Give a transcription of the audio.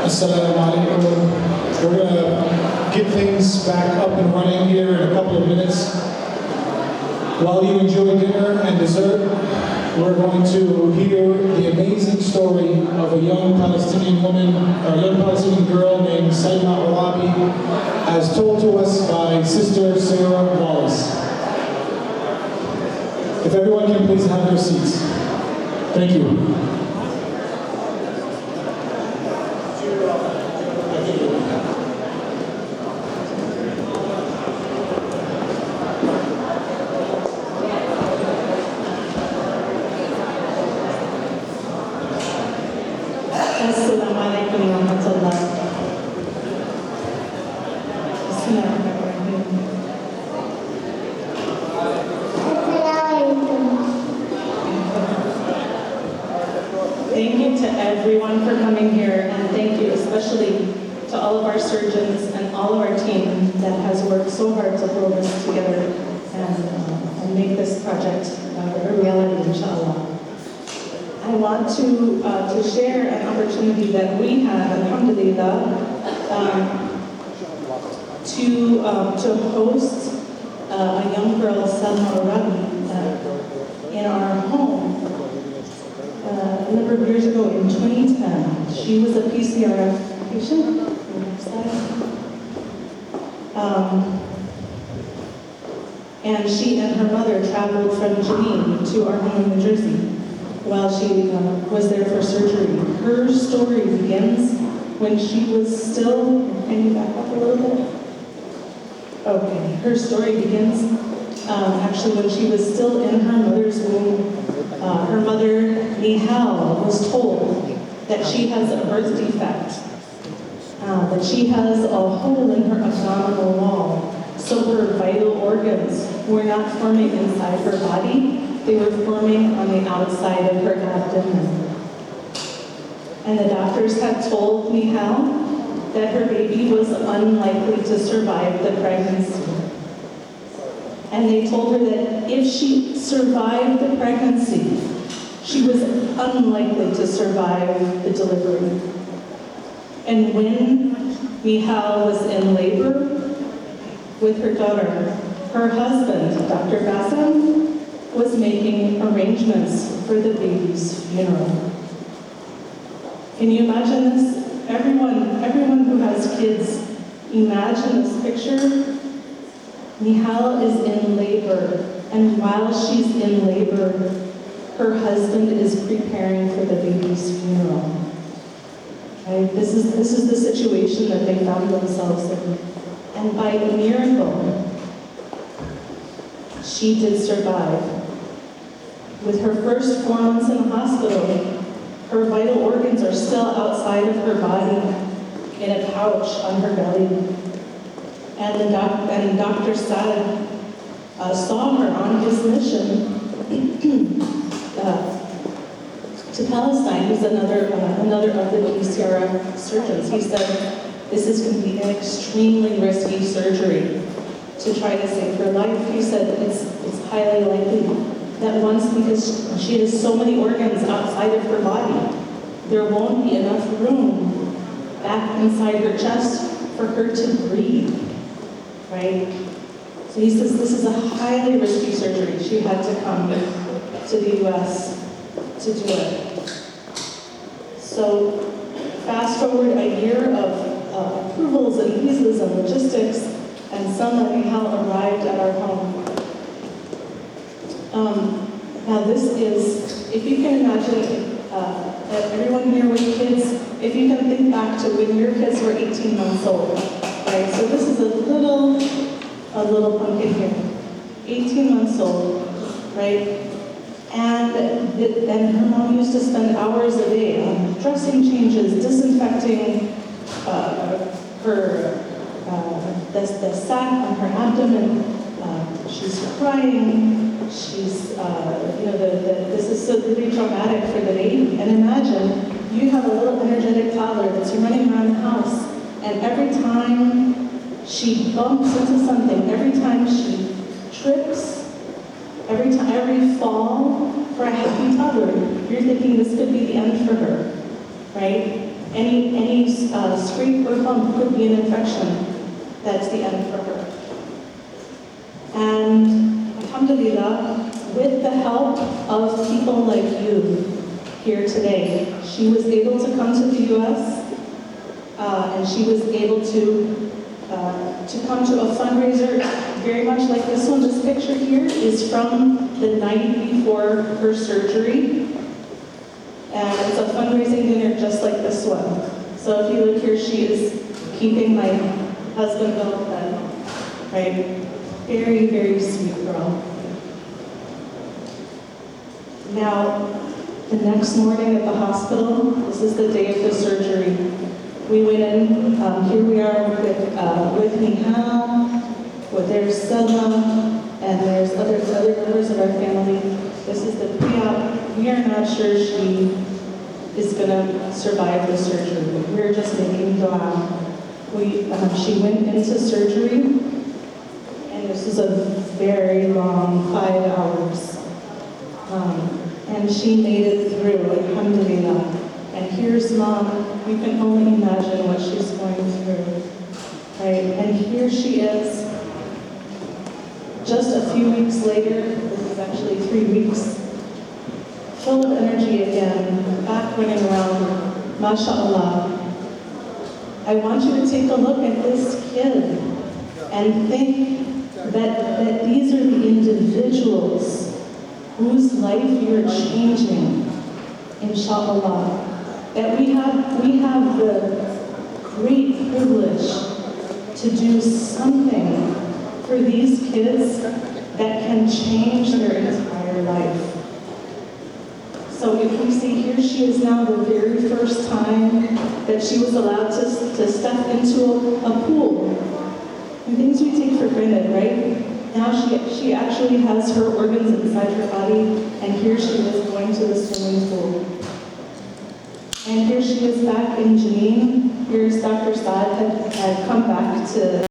Assalamu alaikum. We're going to get things back up and running here in a couple of minutes. While you enjoy dinner and dessert, we're going to hear the amazing story of a young Palestinian woman, or a young Palestinian girl named Salma Orabi, as told to us by Sister Sarah Wallis. If everyone can please have their seats. Thank you. Assalamu alaikum wa rahmatullah. Thank you to everyone for coming here, and thank you especially to all of our surgeons and all of our team that has worked so hard to pull this together and make this project a reality, inshallah. I want to share an opportunity that we had, alhamdulillah, to host a young girl, Salma Orabi, in our home a number of years ago in 2010. She was a PCRF patient. And she and her mother traveled from Jenin to our home in New Jersey while she was there for surgery. Her story begins when she was still, can you back up a little bit? Okay, her story begins actually when she was still in her mother's womb. Her mother, Nihal, was told that she has a birth defect, that she has a hole in her abdominal wall, so her vital organs were not forming inside her body. They were forming on the outside of her abdomen. And the doctors had told Nihal that her baby was unlikely to survive the pregnancy. And they told her that if she survived the pregnancy, she was unlikely to survive the delivery. And when Nihal was in labor with her daughter, her husband, Dr. Bassem, was making arrangements for the baby's funeral. Can you imagine this? Everyone who has kids, imagine this picture. Nihal is in labor, and while she's in labor, her husband is preparing for the baby's funeral. Right? This is the situation that they found themselves in. And by a miracle, she did survive. With her first 4 months in the hospital, her vital organs are still outside of her body in a pouch on her belly. And Dr. Saad saw her on his mission to Palestine. He's another of the PCRF surgeons. He said, this is going to be an extremely risky surgery to try to save her life. He said it's highly likely that once, because she has so many organs outside of her body, there won't be enough room back inside her chest for her to breathe, right? So he says this is a highly risky surgery. She had to come to the US to do it. So fast forward a year of approvals and visas and logistics, and Salma Nihal arrived at our home. Now this is, if you can imagine, everyone here with kids, if you can think back to when your kids were 18 months old, right? So this is a little pumpkin here, 18 months old, right? And her mom used to spend hours a day on dressing changes, disinfecting the sac on her abdomen. She's crying. She's, this is so really traumatic for the baby. And imagine you have a little energetic toddler that's running around the house, and every time she bumps into something, every time she trips, every fall for a happy toddler, you're thinking this could be the end for her, right? Any scrape or bump could be an infection. That's the end for her. And alhamdulillah, with the help of people like you here today, she was able to come to the US and she was able to come to a fundraiser very much like this one. This picture here is from the night before her surgery. And it's a fundraising dinner just like this one. So if you look here, she is keeping my husband well fed, right? Very, very sweet girl. Now, the next morning at the hospital, this is the day of the surgery. We went in, here we are with Nihal, there's Salma, and there's other members of our family. This is the pre-op. We are not sure she is gonna survive the surgery. We're just making dua. She went into surgery, and this is a very long 5 hours. And she made it through, alhamdulillah. And here's mom. We can only imagine what she's going through, right? And here she is, just a few weeks later. This is actually 3 weeks, full of energy again, back running around, MashaAllah. I want you to take a look at this kid and think that these are the individuals whose life you're changing, inshallah. That we have the great privilege to do something for these kids that can change their entire life. So if we see here, she is now the very first time that she was allowed to step into a pool. And things we take for granted, right? Now she actually has her organs inside her body, and here she is going to the swimming pool. And here she is back in Jenin. Here's Dr. Saad had come back to